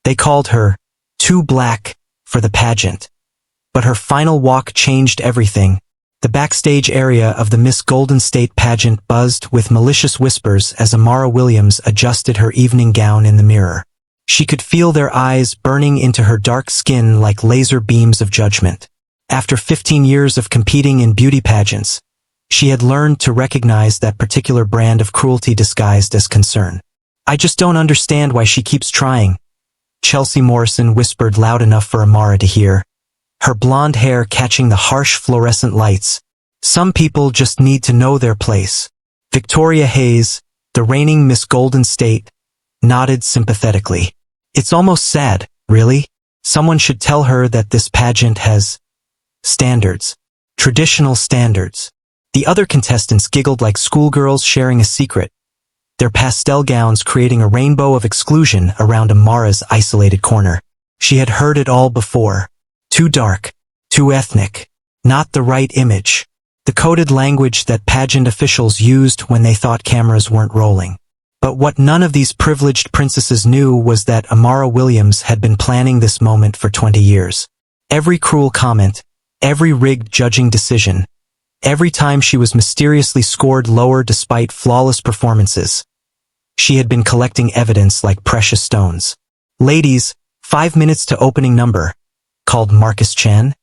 They called her too black for the pageant. But her final walk changed everything. The backstage area of the Miss Golden State pageant buzzed with malicious whispers as Amara Williams adjusted her evening gown in the mirror. She could feel their eyes burning into her dark skin like laser beams of judgment. After 15 years of competing in beauty pageants, she had learned to recognize that particular brand of cruelty disguised as concern. "I just don't understand why she keeps trying," Chelsea Morrison whispered loud enough for Amara to hear, her blonde hair catching the harsh fluorescent lights. "Some people just need to know their place." Victoria Hayes, the reigning Miss Golden State, nodded sympathetically. "It's almost sad, really. Someone should tell her that this pageant has standards. Traditional standards." The other contestants giggled like schoolgirls sharing a secret, their pastel gowns creating a rainbow of exclusion around Amara's isolated corner. She had heard it all before. Too dark, too ethnic, not the right image. The coded language that pageant officials used when they thought cameras weren't rolling. But what none of these privileged princesses knew was that Amara Williams had been planning this moment for 20 years. Every cruel comment, every rigged judging decision, every time she was mysteriously scored lower despite flawless performances, she had been collecting evidence like precious stones. "Ladies, 5 minutes to opening number," called Marcus Chan,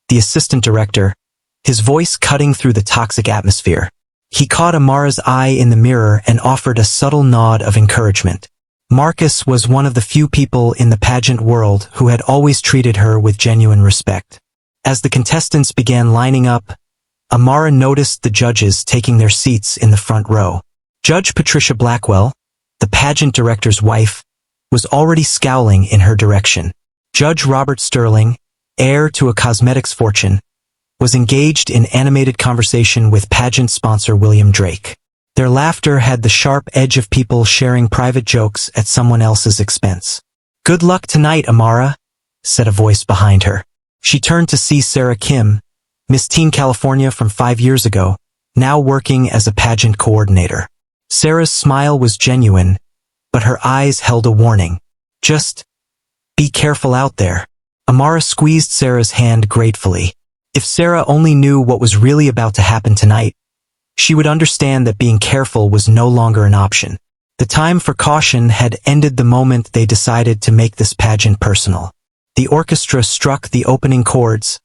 the assistant director, his voice cutting through the toxic atmosphere. He caught Amara's eye in the mirror and offered a subtle nod of encouragement. Marcus was one of the few people in the pageant world who had always treated her with genuine respect. As the contestants began lining up, Amara noticed the judges taking their seats in the front row. Judge Patricia Blackwell, the pageant director's wife, was already scowling in her direction. Judge Robert Sterling, heir to a cosmetics fortune, was engaged in animated conversation with pageant sponsor William Drake. Their laughter had the sharp edge of people sharing private jokes at someone else's expense. "Good luck tonight, Amara," said a voice behind her. She turned to see Sarah Kim, Miss Teen California from 5 years ago, now working as a pageant coordinator. Sarah's smile was genuine, but her eyes held a warning. "Just be careful out there." Amara squeezed Sarah's hand gratefully. If Sarah only knew what was really about to happen tonight, she would understand that being careful was no longer an option. The time for caution had ended the moment they decided to make this pageant personal. The orchestra struck the opening chords,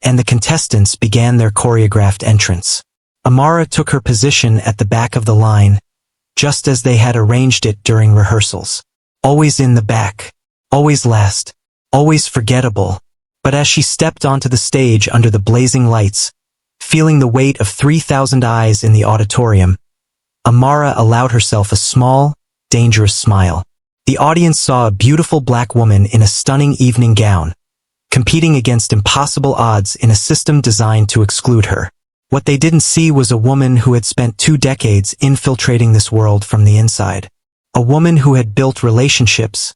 and the contestants began their choreographed entrance. Amara took her position at the back of the line, just as they had arranged it during rehearsals. Always in the back, always last, always forgettable. But as she stepped onto the stage under the blazing lights, feeling the weight of 3,000 eyes in the auditorium, Amara allowed herself a small, dangerous smile. The audience saw a beautiful black woman in a stunning evening gown, competing against impossible odds in a system designed to exclude her. What they didn't see was a woman who had spent 2 decades infiltrating this world from the inside. A woman who had built relationships,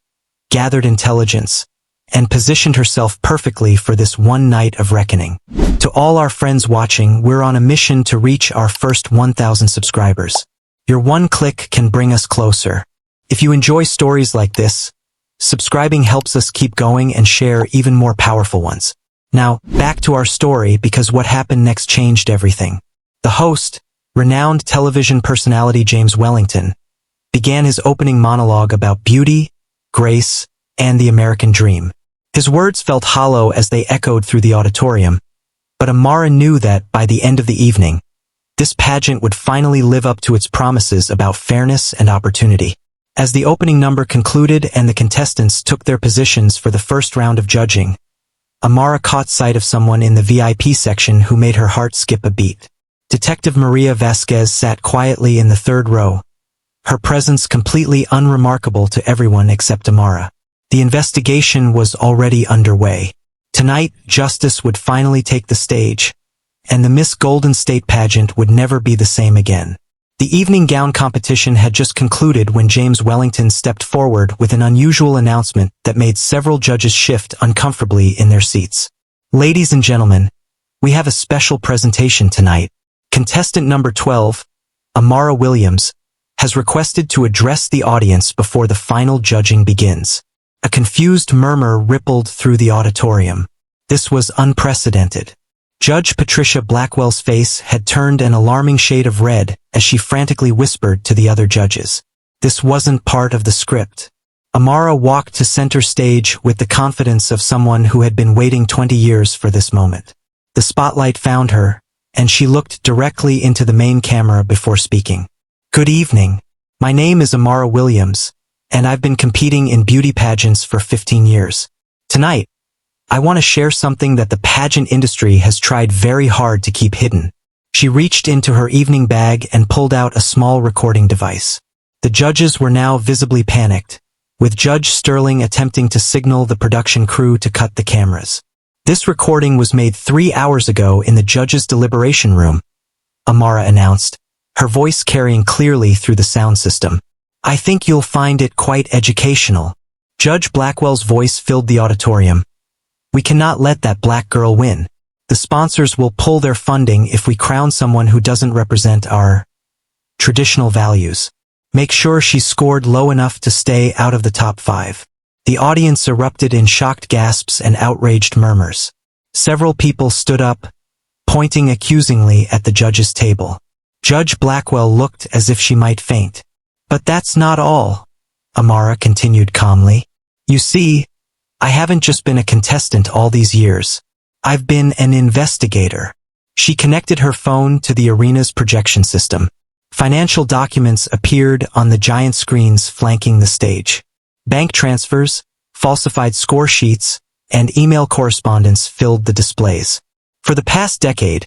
gathered intelligence, and positioned herself perfectly for this one night of reckoning. To all our friends watching, we're on a mission to reach our first 1,000 subscribers. Your one click can bring us closer. If you enjoy stories like this, subscribing helps us keep going and share even more powerful ones. Now, back to our story, because what happened next changed everything. The host, renowned television personality James Wellington, began his opening monologue about beauty, grace, and the American dream. His words felt hollow as they echoed through the auditorium, but Amara knew that, by the end of the evening, this pageant would finally live up to its promises about fairness and opportunity. As the opening number concluded and the contestants took their positions for the first round of judging, Amara caught sight of someone in the VIP section who made her heart skip a beat. Detective Maria Vasquez sat quietly in the 3rd row, her presence completely unremarkable to everyone except Amara. The investigation was already underway. Tonight, justice would finally take the stage, and the Miss Golden State pageant would never be the same again. The evening gown competition had just concluded when James Wellington stepped forward with an unusual announcement that made several judges shift uncomfortably in their seats. "Ladies and gentlemen, we have a special presentation tonight. Contestant number 12, Amara Williams, has requested to address the audience before the final judging begins." A confused murmur rippled through the auditorium. This was unprecedented. Judge Patricia Blackwell's face had turned an alarming shade of red as she frantically whispered to the other judges. This wasn't part of the script. Amara walked to center stage with the confidence of someone who had been waiting 20 years for this moment. The spotlight found her, and she looked directly into the main camera before speaking. Good evening. My name is Amara Williams, and I've been competing in beauty pageants for 15 years. Tonight, I want to share something that the pageant industry has tried very hard to keep hidden. She reached into her evening bag and pulled out a small recording device. The judges were now visibly panicked, with Judge Sterling attempting to signal the production crew to cut the cameras. This recording was made 3 hours ago in the judges' deliberation room, Amara announced, her voice carrying clearly through the sound system. I think you'll find it quite educational. Judge Blackwell's voice filled the auditorium. We cannot let that black girl win. The sponsors will pull their funding if we crown someone who doesn't represent our traditional values. Make sure she scored low enough to stay out of the top 5. The audience erupted in shocked gasps and outraged murmurs. Several people stood up, pointing accusingly at the judges' table. Judge Blackwell looked as if she might faint. But that's not all, Amara continued calmly. You see, I haven't just been a contestant all these years. I've been an investigator. She connected her phone to the arena's projection system. Financial documents appeared on the giant screens flanking the stage. Bank transfers, falsified score sheets, and email correspondence filled the displays. For the past decade,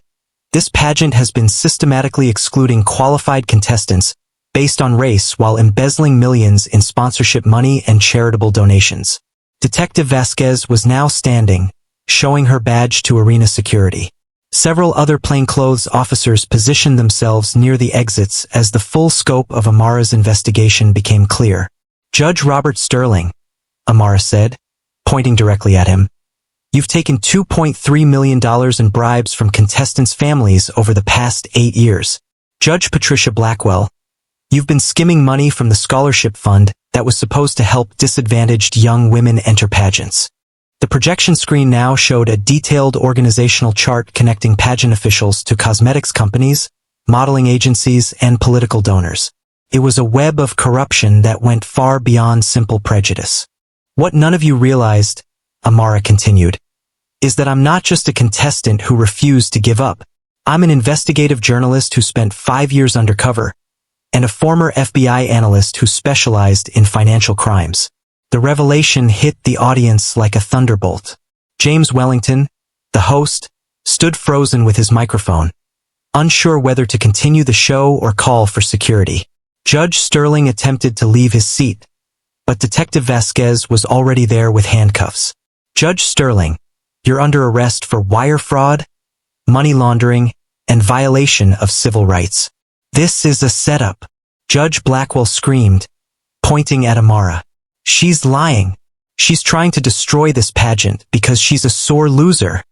this pageant has been systematically excluding qualified contestants based on race while embezzling millions in sponsorship money and charitable donations. Detective Vasquez was now standing, showing her badge to arena security. Several other plainclothes officers positioned themselves near the exits as the full scope of Amara's investigation became clear. Judge Robert Sterling, Amara said, pointing directly at him. You've taken $2.3 million in bribes from contestants' families over the past 8 years. Judge Patricia Blackwell, you've been skimming money from the scholarship fund that was supposed to help disadvantaged young women enter pageants. The projection screen now showed a detailed organizational chart connecting pageant officials to cosmetics companies, modeling agencies, and political donors. It was a web of corruption that went far beyond simple prejudice. What none of you realized, Amara continued, is that I'm not just a contestant who refused to give up. I'm an investigative journalist who spent 5 years undercover, and a former FBI analyst who specialized in financial crimes. The revelation hit the audience like a thunderbolt. James Wellington, the host, stood frozen with his microphone, unsure whether to continue the show or call for security. Judge Sterling attempted to leave his seat, but Detective Vasquez was already there with handcuffs. Judge Sterling, you're under arrest for wire fraud, money laundering, and violation of civil rights. This is a setup, Judge Blackwell screamed, pointing at Amara. She's lying. She's trying to destroy this pageant because she's a sore loser.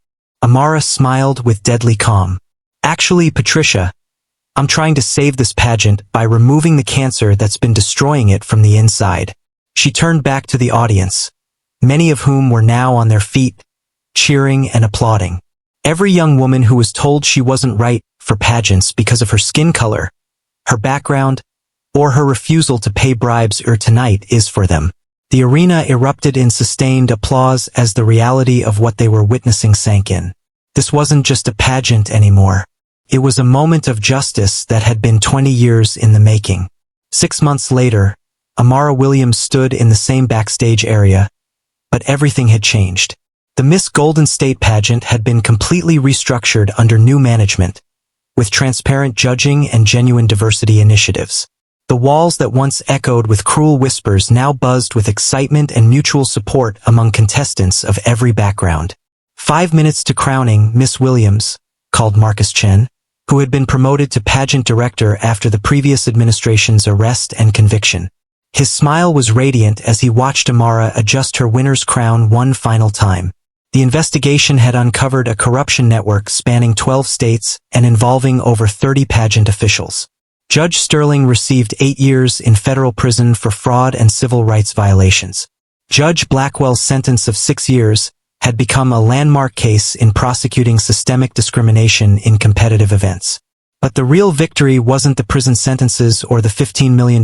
Amara smiled with deadly calm. Actually, Patricia, I'm trying to save this pageant by removing the cancer that's been destroying it from the inside. She turned back to the audience, many of whom were now on their feet, cheering and applauding. Every young woman who was told she wasn't right for pageants because of her skin color, her background, or her refusal to pay bribes tonight is for them. The arena erupted in sustained applause as the reality of what they were witnessing sank in. This wasn't just a pageant anymore. It was a moment of justice that had been 20 years in the making. 6 months later, Amara Williams stood in the same backstage area, but everything had changed. The Miss Golden State pageant had been completely restructured under new management, with transparent judging and genuine diversity initiatives. The walls that once echoed with cruel whispers now buzzed with excitement and mutual support among contestants of every background. 5 minutes to crowning Miss Williams, called Marcus Chen, who had been promoted to pageant director after the previous administration's arrest and conviction. His smile was radiant as he watched Amara adjust her winner's crown one final time. The investigation had uncovered a corruption network spanning 12 states and involving over 30 pageant officials. Judge Sterling received 8 years in federal prison for fraud and civil rights violations. Judge Blackwell's sentence of 6 years had become a landmark case in prosecuting systemic discrimination in competitive events. But the real victory wasn't the prison sentences or the $15 million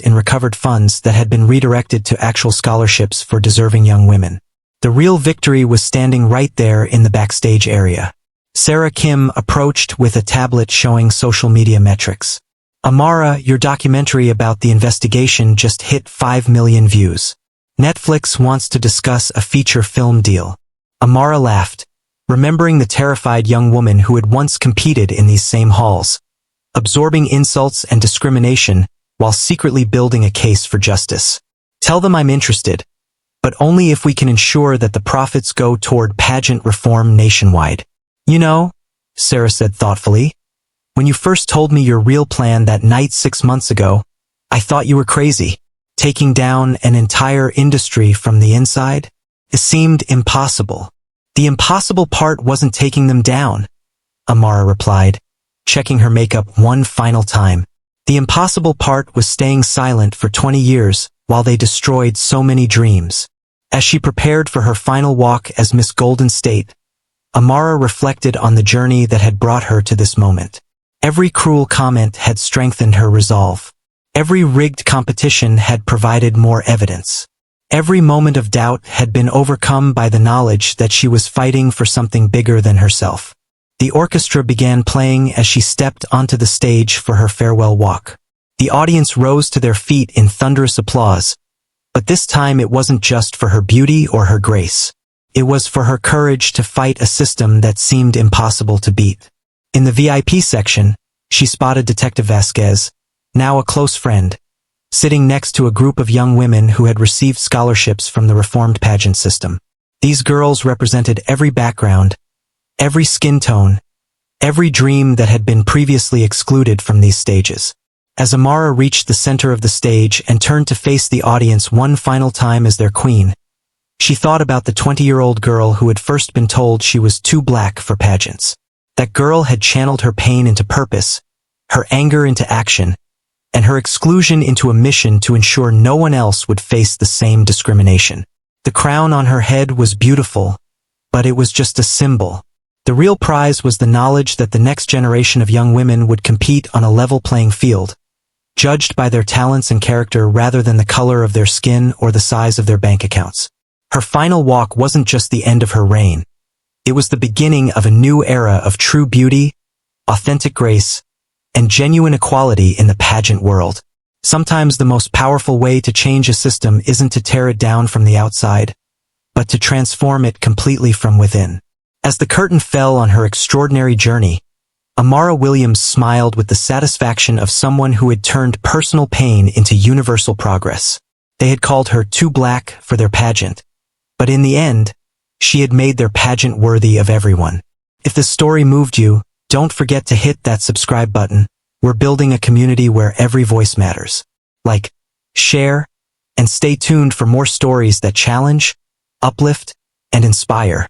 in recovered funds that had been redirected to actual scholarships for deserving young women. The real victory was standing right there in the backstage area. Sarah Kim approached with a tablet showing social media metrics. Amara, your documentary about the investigation just hit 5 million views. Netflix wants to discuss a feature film deal. Amara laughed, remembering the terrified young woman who had once competed in these same halls, absorbing insults and discrimination while secretly building a case for justice. Tell them I'm interested, but only if we can ensure that the profits go toward pageant reform nationwide. You know, Sarah said thoughtfully, when you first told me your real plan that night 6 months ago, I thought you were crazy. Taking down an entire industry from the inside? It seemed impossible. The impossible part wasn't taking them down, Amara replied, checking her makeup one final time. The impossible part was staying silent for 20 years while they destroyed so many dreams. As she prepared for her final walk as Miss Golden State, Amara reflected on the journey that had brought her to this moment. Every cruel comment had strengthened her resolve. Every rigged competition had provided more evidence. Every moment of doubt had been overcome by the knowledge that she was fighting for something bigger than herself. The orchestra began playing as she stepped onto the stage for her farewell walk. The audience rose to their feet in thunderous applause, but this time it wasn't just for her beauty or her grace. It was for her courage to fight a system that seemed impossible to beat. In the VIP section, she spotted Detective Vasquez, now a close friend, sitting next to a group of young women who had received scholarships from the reformed pageant system. These girls represented every background, every skin tone, every dream that had been previously excluded from these stages. As Amara reached the center of the stage and turned to face the audience one final time as their queen, she thought about the 20-year-old girl who had first been told she was too black for pageants. That girl had channeled her pain into purpose, her anger into action, and her exclusion into a mission to ensure no one else would face the same discrimination. The crown on her head was beautiful, but it was just a symbol. The real prize was the knowledge that the next generation of young women would compete on a level playing field, judged by their talents and character rather than the color of their skin or the size of their bank accounts. Her final walk wasn't just the end of her reign. It was the beginning of a new era of true beauty, authentic grace, and genuine equality in the pageant world. Sometimes the most powerful way to change a system isn't to tear it down from the outside, but to transform it completely from within. As the curtain fell on her extraordinary journey, Amara Williams smiled with the satisfaction of someone who had turned personal pain into universal progress. They had called her too black for their pageant, but in the end, she had made their pageant worthy of everyone. If this story moved you, don't forget to hit that subscribe button. We're building a community where every voice matters. Like, share, and stay tuned for more stories that challenge, uplift, and inspire.